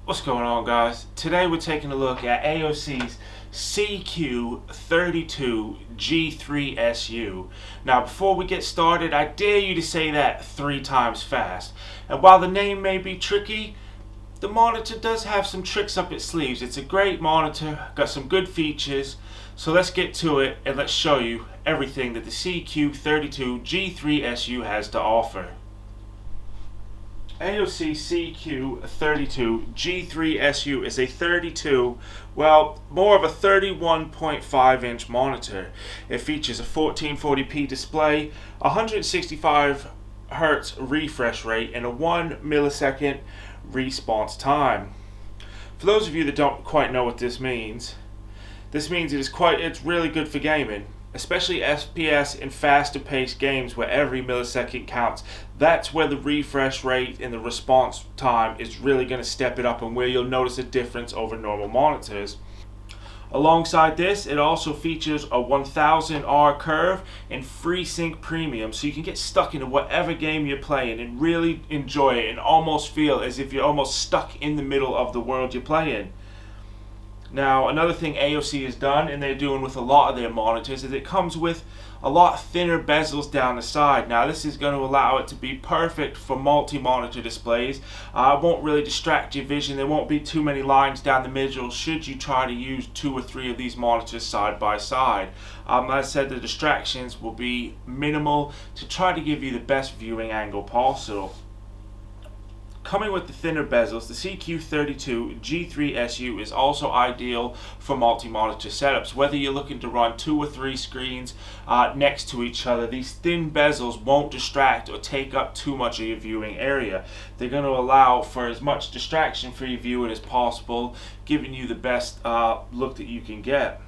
What's going on, guys? Today we're taking a look at AOC's CQ32G3SU. Now before we get started, I dare you to say that 3 times fast. And while the name may be tricky, the monitor does have some tricks up its sleeves. It's a great monitor, got some good features. So let's get to it and let's show you everything that the CQ32G3SU has to offer. AOC CQ32G3SU is a 32, well, more of a 31.5 inch monitor. It features a 1440p display, 165 Hz refresh rate, and a 1 millisecond response time. For those of you that don't quite know what this means it's really good for gaming, especially FPS and faster paced games where every millisecond counts. That's where the refresh rate and the response time is really going to step it up and where you'll notice a difference over normal monitors. Alongside this, it also features a 1000R curve and FreeSync Premium, so you can get stuck into whatever game you're playing and really enjoy it and almost feel as if you're almost stuck in the middle of the world you're playing. Now, another thing AOC has done, and they're doing with a lot of their monitors, is it comes with a lot thinner bezels down the side. Now, this is going to allow it to be perfect for multi-monitor displays. It won't really distract your vision. There won't be too many lines down the middle should you try to use 2 or 3 of these monitors side by side. As I said, the distractions will be minimal to try to give you the best viewing angle possible. Coming with the thinner bezels, the CQ32G3SU is also ideal for multi-monitor setups. Whether you're looking to run 2 or 3 screens next to each other, these thin bezels won't distract or take up too much of your viewing area. They're going to allow for as much distraction for your viewing as possible, giving you the best look that you can get.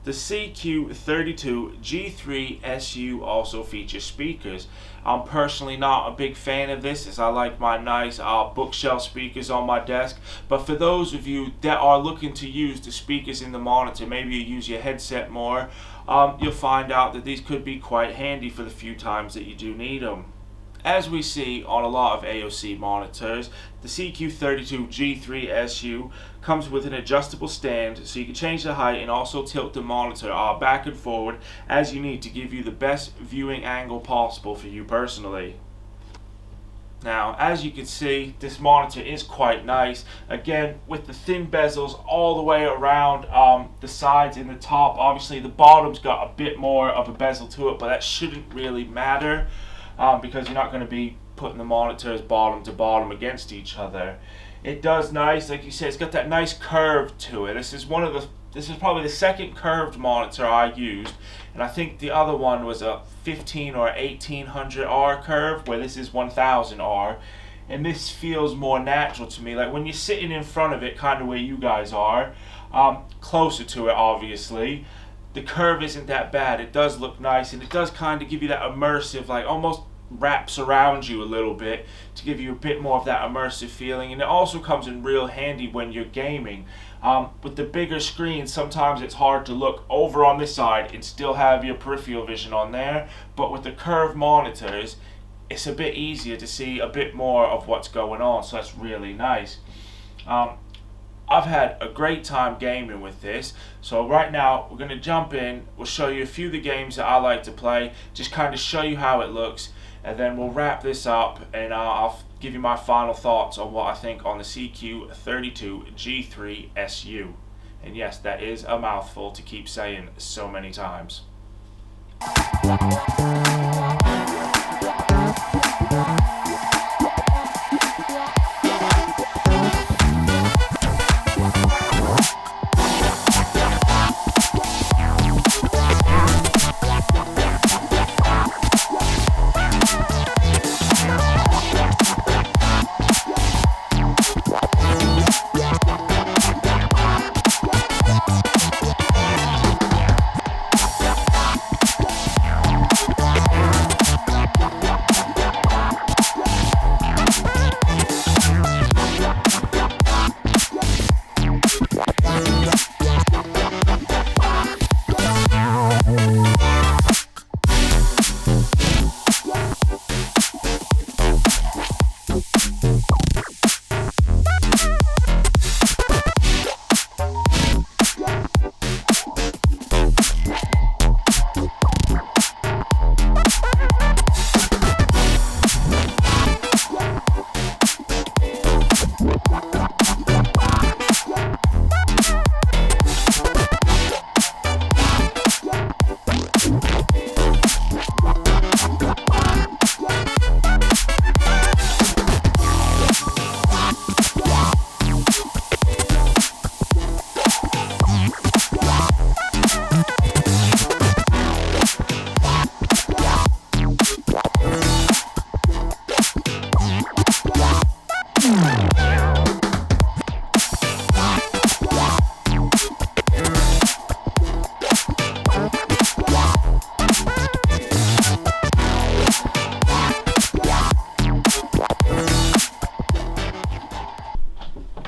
The CQ32G3SU also features speakers. I'm personally not a big fan of this, as I like my nice bookshelf speakers on my desk, but for those of you that are looking to use the speakers in the monitor, maybe you use your headset more, you'll find out that these could be quite handy for the few times that you do need them. As we see on a lot of AOC monitors, the CQ32G3SU comes with an adjustable stand, so you can change the height and also tilt the monitor back and forward as you need to give you the best viewing angle possible for you personally. Now, as you can see, this monitor is quite nice. Again, with the thin bezels all the way around the sides and the top. Obviously, the bottom's got a bit more of a bezel to it, but that shouldn't really matter. Because you're not going to be putting the monitors bottom to bottom against each other. It does nice, like you said, it's got that nice curve to it. This is probably the second curved monitor I used, and I think the other one was a 15 or 1800R curve, where this is 1000R, and this feels more natural to me. Like when you're sitting in front of it, kind of where you guys are, closer to it obviously, the curve isn't that bad. It does look nice, and it does kind of give you that immersive, like almost wraps around you a little bit to give you a bit more of that immersive feeling. And it also comes in real handy when you're gaming. With the bigger screen, sometimes it's hard to look over on this side and still have your peripheral vision on there, but with the curved monitors, it's a bit easier to see a bit more of what's going on, so that's really nice. I've had a great time gaming with this, so right now we're going to jump in. We'll show you a few of the games that I like to play, just kind of show you how it looks, and then we'll wrap this up and I'll give you my final thoughts on what I think on the CQ32G3SU. And yes, that is a mouthful to keep saying so many times.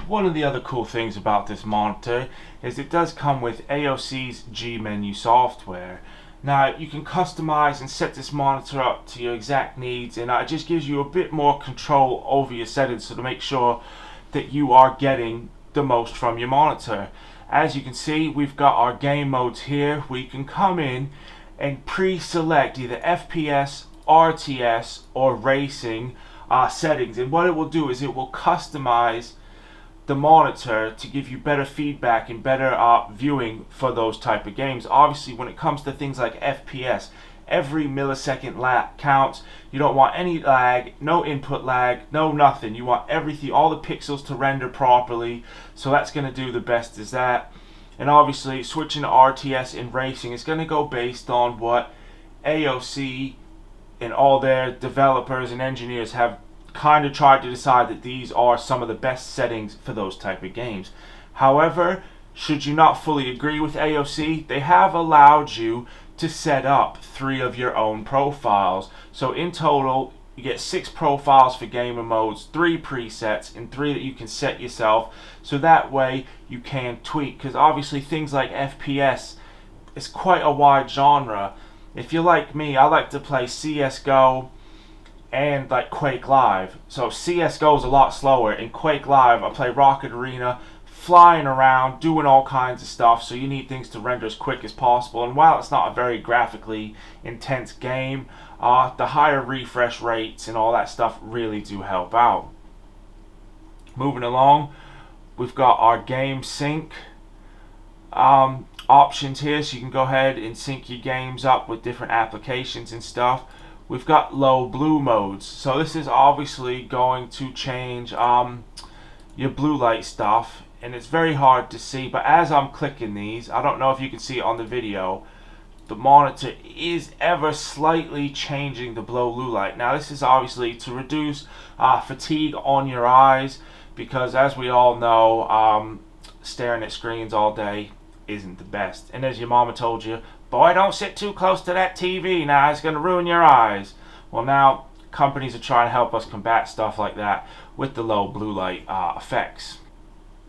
one of the other cool things about this monitor is it does come with AOC's G-menu software. Now you can customize and set this monitor up to your exact needs, and it just gives you a bit more control over your settings, so to make sure that you are getting the most from your monitor. As you can see, we've got our game modes here where you can come in and pre-select either FPS, RTS, or racing settings, and what it will do is it will customize the monitor to give you better feedback and better viewing for those type of games. Obviously, when it comes to things like FPS, every millisecond counts. You don't want any lag, no input lag, no nothing. You want everything, all the pixels to render properly, so that's going to do the best as that. And obviously, switching to RTS in racing is going to go based on what AOC and all their developers and engineers have kind of tried to decide that these are some of the best settings for those type of games. However, should you not fully agree with AOC, they have allowed you to set up 3 of your own profiles. So in total, you get 6 profiles for gamer modes, 3 presets, and 3 that you can set yourself. So that way you can tweak, because obviously things like FPS is quite a wide genre. If you're like me, I like to play CSGO and like Quake Live. So CSGO is a lot slower. In Quake Live, I play Rocket Arena, flying around, doing all kinds of stuff, so you need things to render as quick as possible. And while it's not a very graphically intense game, the higher refresh rates and all that stuff really do help out. Moving along, we've got our game sync options here, so you can go ahead and sync your games up with different applications and stuff. We've got low blue modes, so this is obviously going to change your blue light stuff, and it's very hard to see, but as I'm clicking these, I don't know if you can see it on the video, the monitor is ever slightly changing the blue light. Now this is obviously to reduce fatigue on your eyes, because as we all know, staring at screens all day isn't the best. And as your mama told you, boy, don't sit too close to that TV now, it's going to ruin your eyes. Well, now companies are trying to help us combat stuff like that with the low blue light effects.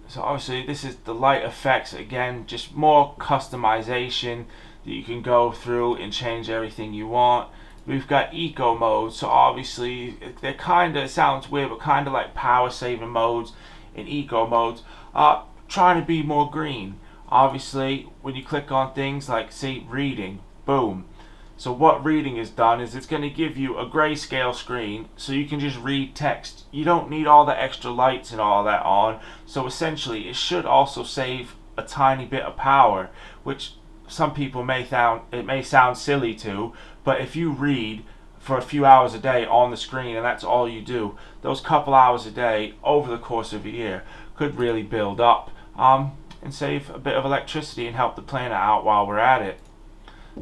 So obviously this is the light effects, again, just more customization that you can go through and change everything you want. We've got eco modes, so obviously they're kind of, it sounds weird, but kind of like power saving modes and eco modes, trying to be more green. Obviously, when you click on things like, say, reading, boom. So what reading is done is it's going to give you a grayscale screen, so you can just read text. You don't need all the extra lights and all that on. So essentially, it should also save a tiny bit of power, which some people may sound silly to, but if you read for a few hours a day on the screen and that's all you do, those couple hours a day over the course of a year could really build up. And save a bit of electricity and help the planet out while we're at it.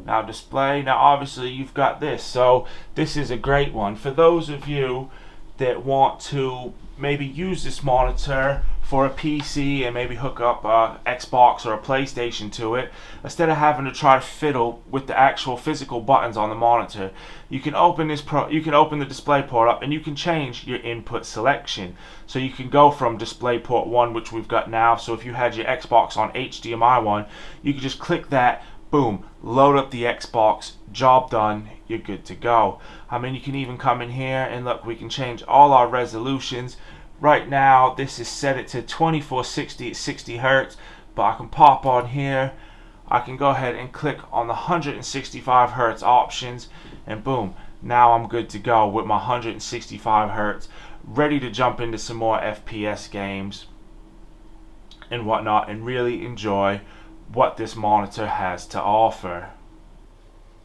Now display, now obviously you've got this, so this is a great one for those of you that want to maybe use this monitor for a PC and maybe hook up a Xbox or a PlayStation to it. Instead of having to try to fiddle with the actual physical buttons on the monitor, you can open the display port up and you can change your input selection. So you can go from display port 1, which we've got now, so if you had your Xbox on HDMI 1, you can just click that, boom, load up the Xbox, job done, you're good to go. I mean, you can even come in here and look, we can change all our resolutions. Right now this is set it to 2460 at 60 Hertz, but I can pop on here, I can go ahead and click on the 165 Hertz options, and boom, now I'm good to go with my 165 Hertz, ready to jump into some more FPS games and whatnot and really enjoy what this monitor has to offer.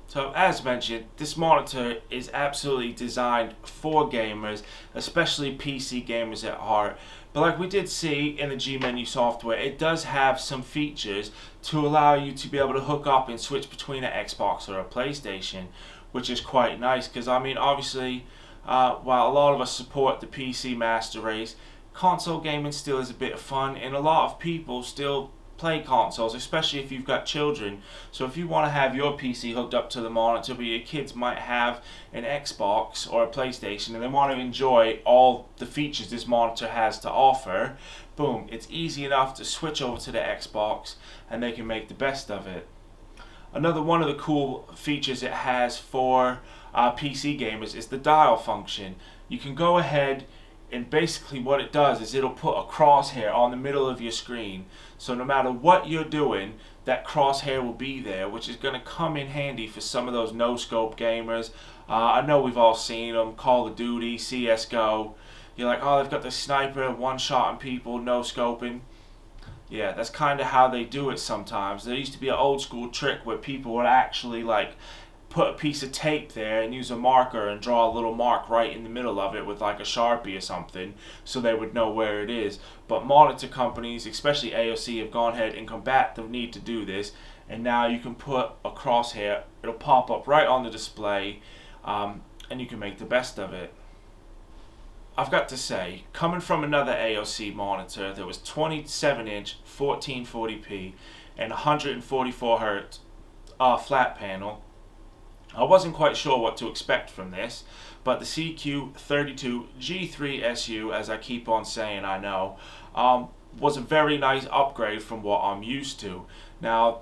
So as mentioned, this monitor is absolutely designed for gamers, especially PC gamers at heart. But like we did see in the G-menu software, it does have some features to allow you to be able to hook up and switch between an Xbox or a PlayStation, which is quite nice, because I mean obviously while a lot of us support the PC master race, console gaming still is a bit of fun, and a lot of people still play consoles, especially if you've got children. So if you want to have your PC hooked up to the monitor, but your kids might have an Xbox or a PlayStation and they want to enjoy all the features this monitor has to offer, boom, it's easy enough to switch over to the Xbox and they can make the best of it. Another one of the cool features it has for PC gamers is the dial function. You can go ahead and basically what it does is it'll put a crosshair on the middle of your screen. So no matter what you're doing, that crosshair will be there, which is going to come in handy for some of those no-scope gamers. I know we've all seen them, Call of Duty, CSGO. You're like, oh, they've got the sniper, one-shotting people, no-scoping. Yeah, that's kind of how they do it sometimes. There used to be an old school trick where people would actually like put a piece of tape there and use a marker and draw a little mark right in the middle of it with like a Sharpie or something so they would know where it is. But monitor companies, especially AOC, have gone ahead and combat the need to do this, and now you can put a crosshair, it'll pop up right on the display, and you can make the best of it. I've got to say, coming from another AOC monitor that was 27-inch 1440p and 144 Hz flat panel, I wasn't quite sure what to expect from this, but the CQ32G3SU, as I keep on saying I know, was a very nice upgrade from what I'm used to. Now,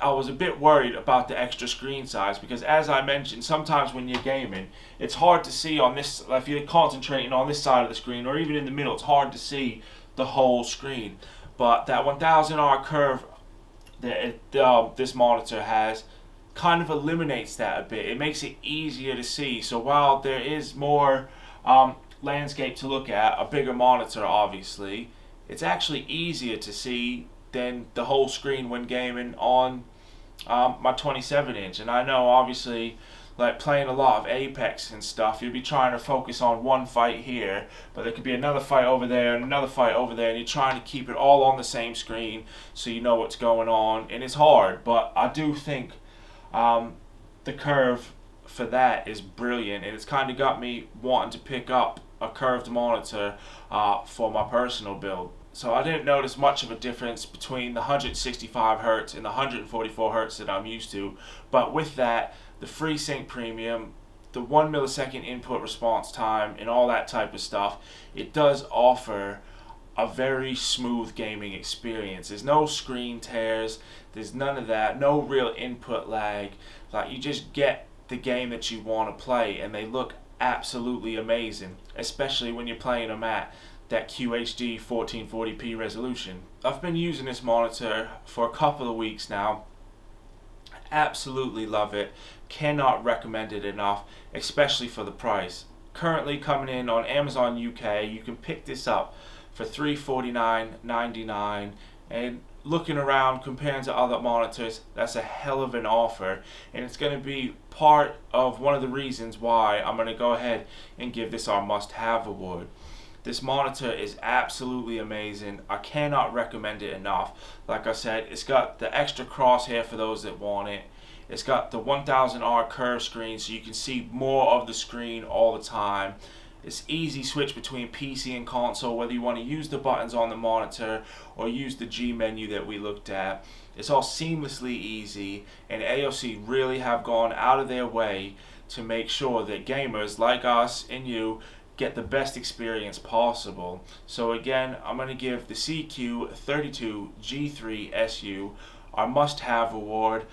I was a bit worried about the extra screen size because, as I mentioned, sometimes when you're gaming, it's hard to see on this, if you're concentrating on this side of the screen or even in the middle, it's hard to see the whole screen. But that 1000R curve that this monitor has kind of eliminates that a bit. It makes it easier to see. So while there is more landscape to look at, a bigger monitor obviously, it's actually easier to see than the whole screen when gaming on my 27-inch. And I know obviously, like playing a lot of Apex and stuff, you'll be trying to focus on one fight here, but there could be another fight over there and another fight over there, and you're trying to keep it all on the same screen so you know what's going on, and it's hard. But I do think the curve for that is brilliant, and it's kind of got me wanting to pick up a curved monitor for my personal build. So I didn't notice much of a difference between the 165 Hz and the 144 Hz that I'm used to, but with that, the FreeSync Premium, the 1 millisecond input response time, and all that type of stuff, it does offer a very smooth gaming experience. There's no screen tears, there's none of that, no real input lag. Like, you just get the game that you want to play, and they look absolutely amazing, especially when you're playing them at that QHD 1440p resolution. I've been using this monitor for a couple of weeks now. Absolutely love it. Cannot recommend it enough, especially for the price. Currently coming in on Amazon UK, you can pick this up for $349.99, and looking around comparing to other monitors, that's a hell of an offer, and it's going to be part of one of the reasons why I'm going to go ahead and give this our must-have award. This monitor is absolutely amazing. I cannot recommend it enough. Like I said, it's got the extra crosshair for those that want it. It's got the 1000R curved screen so you can see more of the screen all the time. It's easy switch between PC and console, whether you want to use the buttons on the monitor or use the G menu that we looked at. It's all seamlessly easy, and AOC really have gone out of their way to make sure that gamers like us and you get the best experience possible. So again, I'm going to give the CQ32G3SU our must-have award.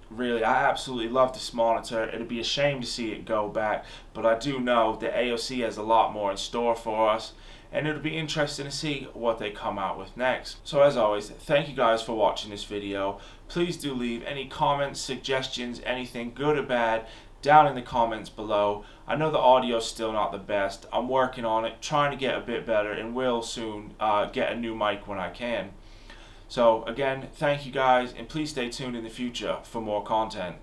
Really, I absolutely love this monitor. It'd be a shame to see it go back, but I do know that AOC has a lot more in store for us, and it'll be interesting to see what they come out with next. So as always, thank you guys for watching this video. Please do leave any comments, suggestions, anything good or bad down in the comments below. I know the audio's still not the best. I'm working on it, trying to get a bit better, and will soon get a new mic when I can. So again, thank you guys, and please stay tuned in the future for more content.